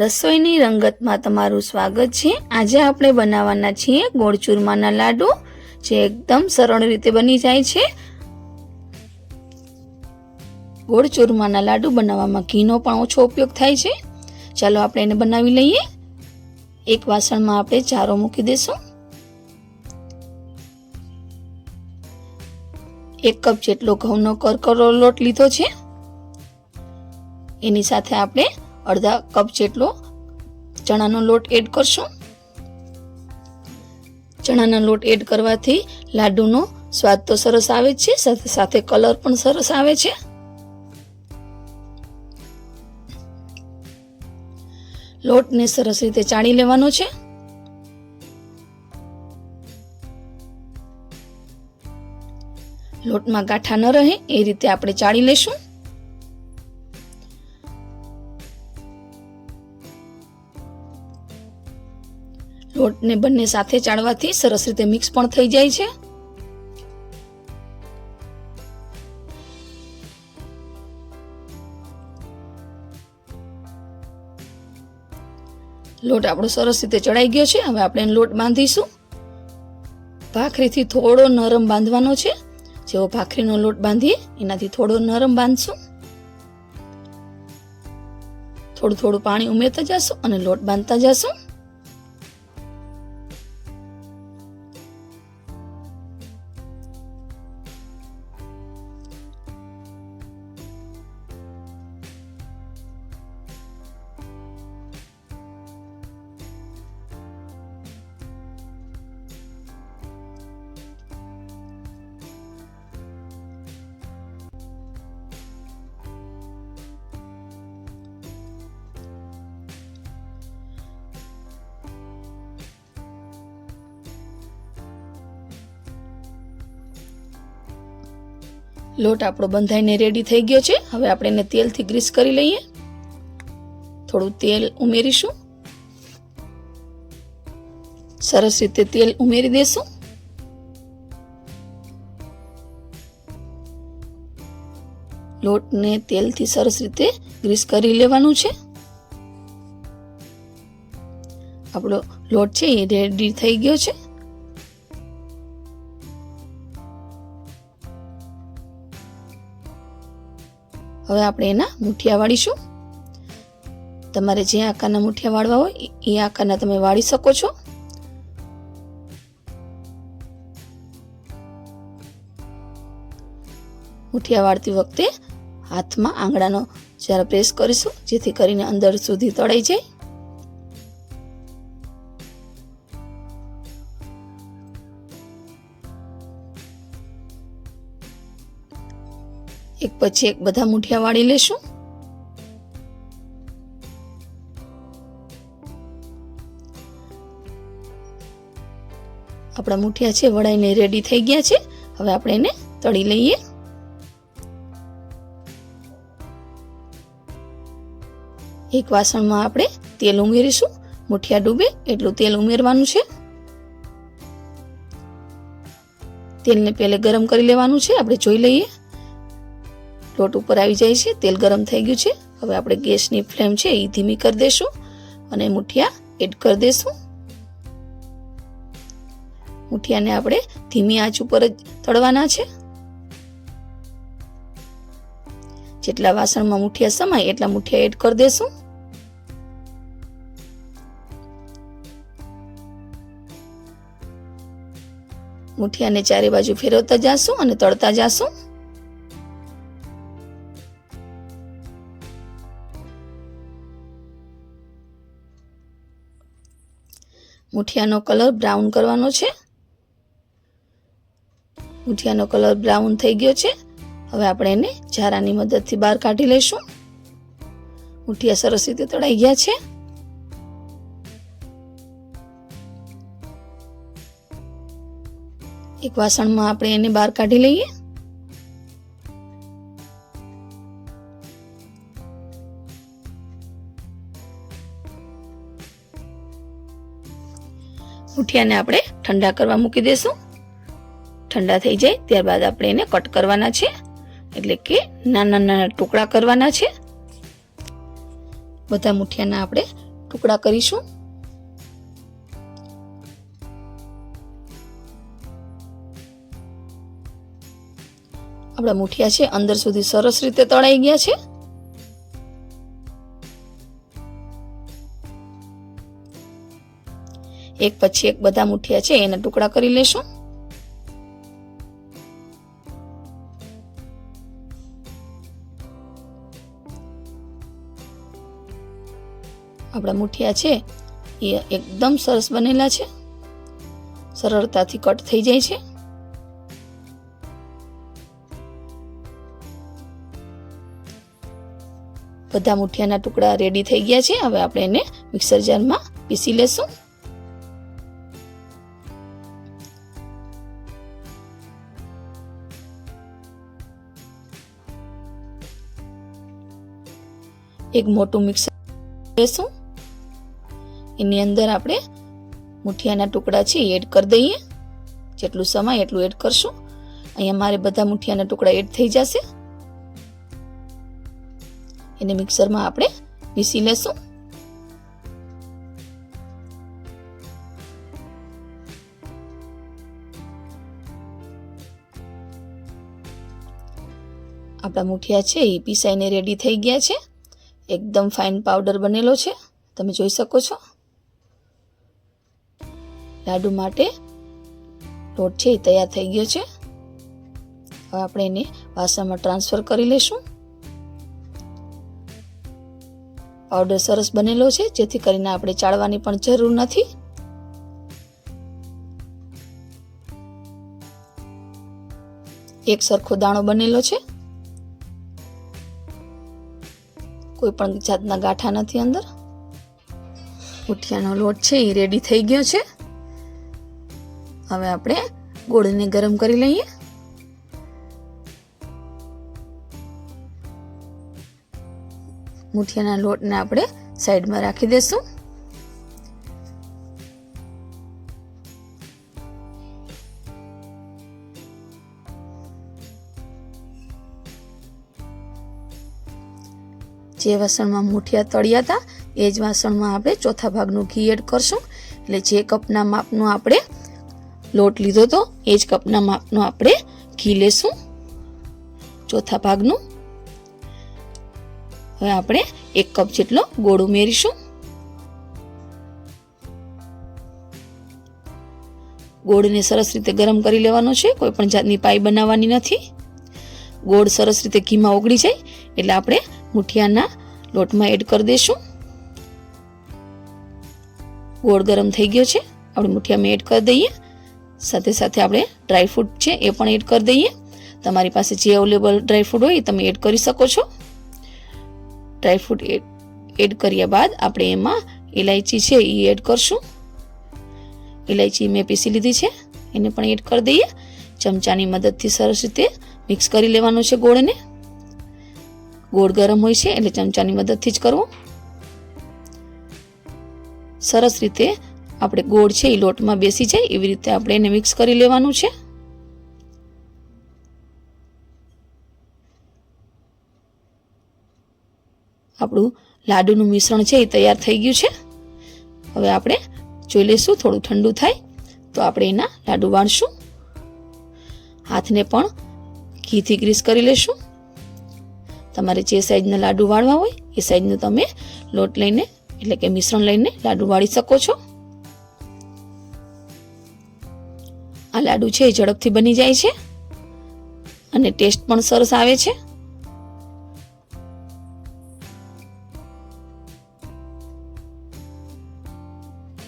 રસોઈની રંગતમાં તમારું સ્વાગત છે। આજે આપણે બનાવવાના છીએ ગોળ ચૂરમાના લાડુ, જે એકદમ સરળ રીતે બની જાય છે। ગોળ ચૂરમાના લાડુ બનાવવામાં ઘીનો પણ ઓછો ઉપયોગ થાય છે। ચાલો આપણે એને બનાવી લઈએ। એક વાસણમાં આપણે ચારો મૂકી દઈશું। 1 કપ જેટલો ઘઉંનો કરકરો લોટ લીધો છે। એની સાથે આપણે અડધા કપ જેટલો ચણાનો લોટ એડ કરશું। ચણાના લોટ એડ કરવાથી લાડુનો સ્વાદ તો સરસ આવે છે, સાથે સાથે કલર પણ સરસ આવે છે। લોટને સરસ રીતે ચાળી લેવાનો છે। લોટમાં ગાંઠા ન રહે એ રીતે આપણે ચાળી લેશું। લોટને બંને સાથે ચાળવાથી સરસ રીતે મિક્સ પણ થઈ જાય છે। લોટ આપણો સરસ રીતે ચડાઈ ગયો છે। હવે આપણે લોટ બાંધીશું। ભાખરીથી થોડો નરમ બાંધવાનો છે। જેવો ભાખરીનો લોટ બાંધીએ એનાથી થોડો નરમ બાંધશું। થોડું થોડું પાણી ઉમેરતા જશું અને લોટ બાંધતા જશું। લોટ આપણો બંધાઈને રેડી થઈ ગયો છે। હવે આપણે એને તેલથી ગ્રીસ કરી લઈએ। થોડું તેલ ઉમેરીશું। સરસ રીતે તેલ ઉમેરી દેશું। લોટને તેલથી સરસ રીતે ગ્રીસ કરી લેવાનું છે। આપણો લોટ છે એ રેડી થઈ ગયો છે। હવે આપણે એના મુઠિયા વાળીશું। તમારે જે આકારના મુઠિયા વાળવા હોય એ આકારના તમે વાળી શકો છો। મુઠિયા વાળતી વખતે હાથમાં આંગળાનો જરા પ્રેસ કરીશું, જેથી કરીને અંદર સુધી તળાઈ જાય। એક પછી એક બધા મુઠિયા વાળી લેશું। આપણા મુઠિયા છે વળાઈને રેડી થઈ ગયા છે। હવે આપણે એને તળી લઈએ। એક વાસણમાં આપણે તેલ ઉમેરીશું। મુઠિયા ડૂબે એટલું તેલ ઉમેરવાનું છે। તેલને પહેલે ગરમ કરી લેવાનું છે। આપણે જોઈ લઈએ, લોટ ઉપર આવી જાય છે, તેલ ગરમ થઈ ગયું છે। હવે આપણે ગેસની ફ્લેમ છે એ ધીમી કરી દઈશું અને મુઠિયા એડ કરી દઈશું। મુઠિયાને આપણે ધીમી આંચ ઉપર જ તળવાના છે। જેટલા વાસણમાં મુઠિયા સમાય એટલા મુઠિયા એડ કરી દઈશું। મુઠિયાને ચારે બાજુ ફેરવતા જાશું અને તળતા જાશું। મુઠિયાનો કલર બ્રાઉન કરવાનો છે। મુઠિયાનો કલર બ્રાઉન થઈ ગયો છે। હવે આપણે એને ઝારાની મદદથી બહાર કાઢી લઈશું। મુઠિયા સરસ રીતે તળાઈ ગયા છે। એક વાસણમાં આપણે એને બહાર કાઢી લઈએ। મુઠિયાને આપણે ઠંડા કરવા મૂકી દઈશું। ઠંડા થઈ જાય ત્યારબાદ આપણે એને કટ કરવાના છે, એટલે કે નાના નાના ટુકડા કરવાના છે। બધા મુઠિયાના આપણે ટુકડા કરીશું. આપણા મુઠિયા છે અંદર સુધી સરસ રીતે તળાઈ ગયા છે. એક પછી એક બધા મુઠિયા છે એના ટુકડા કરી લેશું. આપણા મુઠિયા છે એ એકદમ સરસ બનેલા છે, સરળતાથી કટ થઈ જાય છે. બધા મુઠિયાના ટુકડા રેડી થઈ ગયા છે. હવે આપણે એને મિક્સર જારમાં પીસી લેશું. એક મોટું મિક્સર લેશું. એની અંદર આપણે મુઠિયાના ટુકડા છે એડ કરી દઈએ. જેટલું સમાય એટલું એડ કરશું. અહીંયા મારે બધા મુઠિયાના ટુકડા એડ થઈ જશે. એને મિક્સરમાં આપણે પીસી લેશું. આપણા મુઠિયા છે એ પીસાઈને રેડી થઈ ગયા છે. એકદમ ફાઇન પાવડર બનેલો છે, તમે જોઈ શકો છો. લાડુ માટે લોટ છે એ તૈયાર થઈ ગયો છે. હવે આપણે એને વાસણમાં ટ્રાન્સફર કરી લેશું. પાવડર સરસ બનેલો છે, જેથી કરીને આપણે ચાળવાની પણ જરૂર નથી. એક સરખો દાણો બનેલો છે, કોઈ પણ જાતના ગાંઠા નથી અંદર. મુઠિયાનો લોટ છે એ રેડી થઈ ગયો છે. હવે આપણે ગોળને ગરમ કરી લઈએ. મુઠિયાના લોટને આપણે સાઈડમાં રાખી દેશું. જે વાસણમાં મુઠિયા તળ્યા હતા એ જ વાસણમાં આપણે ચોથા ભાગનું ઘી એડ કરશું. એટલે જે કપના માપનું આપણે લોટ લીધો હતો એ જ કપના માપનું આપણે ઘી લેશું, ચોથા ભાગનું. હવે આપણે 1 કપ જેટલો ગોળ ઉમેરીશું. ગોળને સરસ રીતે ગરમ કરી લેવાનો છે, કોઈ પણ જાતની પાઈ બનાવવાની નથી. ગોળ સરસ રીતે ઘીમાં ઓગળી જાય એટલે આપણે મુઠિયાના લોટમાં એડ કરી દઈશું. ગોળ ગરમ થઈ ગયો છે, આપણે મુઠિયામાં એડ કરી દઈએ. સાથે સાથે આપણે ડ્રાયફ્રૂટ છે એ પણ એડ કરી દઈએ. તમારી પાસે જે અવેલેબલ ડ્રાયફ્રૂટ હોય એ તમે એડ કરી શકો છો. ડ્રાયફ્રૂટ એડ કર્યા બાદ આપણે એમાં ઇલાયચી છે એ એડ કરશું. ઇલાયચી મેં પીસી લીધી છે, એને પણ એડ કરી દઈએ. ચમચાની મદદથી સરસ રીતે મિક્સ કરી લેવાનું છે ગોળને. ગોળ ગરમ હોય છે એટલે ચમચાની મદદથી જ કરવો. સરસ રીતે આપણે ગોળ છે એ લોટમાં બેસી જાય એવી રીતે આપણે એને મિક્સ કરી લેવાનું છે. આપણું લાડુનું મિશ્રણ છે એ તૈયાર થઈ ગયું છે. હવે આપણે જોઈ લઈશું, થોડું ઠંડુ થાય તો આપણે એના લાડુ વાળશું. હાથને પણ ઘીથી ગ્રીસ કરી લેશું. તમારે જે સાઈઝના લાડુ વાળવા હોય એ સાઈઝનો તમે લોટ લઈને એટલે કે મિશ્રણ લઈને લાડુ વાળી શકો છો. આ લાડુ છે એ ઝડપથી બની જાય છે અને ટેસ્ટ પણ સરસ આવે છે.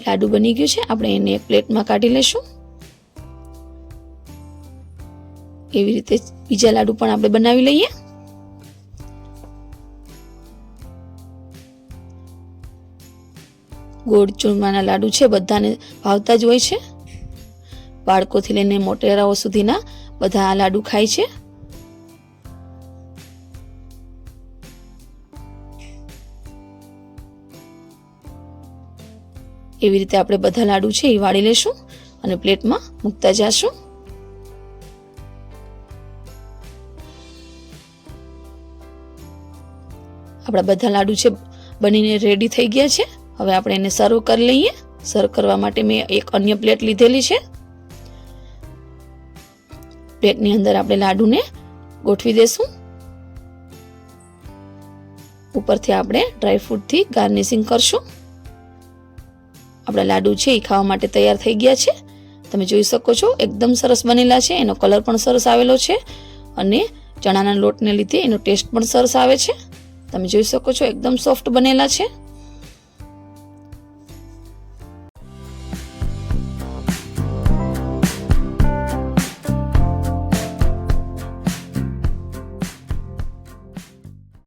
લાડુ બની ગયું છે, આપણે એને એક પ્લેટમાં કાઢી લેશું. એવી રીતે બીજા લાડુ પણ આપણે બનાવી લઈએ. ગોળ ચૂરમાના લાડુ છે બધાને ભાવતા જ હોય છે. બાળકોથી લઈને મોટેરાઓ સુધીના બધા આ લાડુ ખાય છે. એવી રીતે આપણે બધા લાડુ છે એ વાળી લેશું અને પ્લેટમાં મૂકતા જશું. આપણા બધા લાડુ છે બનીને રેડી થઈ ગયા છે. હવે આપણે એને સર્વ કરી લઈએ. સર્વ કરવા માટે મેં એક અન્ય પ્લેટ લીધેલી છે. પ્લેટની અંદર આપણે લાડુને ગોઠવી દેશું. ઉપરથી આપણે ડ્રાયફ્રૂટથી ગાર્નિશિંગ કરશું. આપણા લાડુ છે એ ખાવા માટે તૈયાર થઈ ગયા છે. તમે જોઈ શકો છો એકદમ સરસ બનેલા છે. એનો કલર પણ સરસ આવેલો છે અને ચણાના લોટને લીધે એનો ટેસ્ટ પણ સરસ આવે છે. તમે જોઈ શકો છો એકદમ સોફ્ટ બનેલા છે.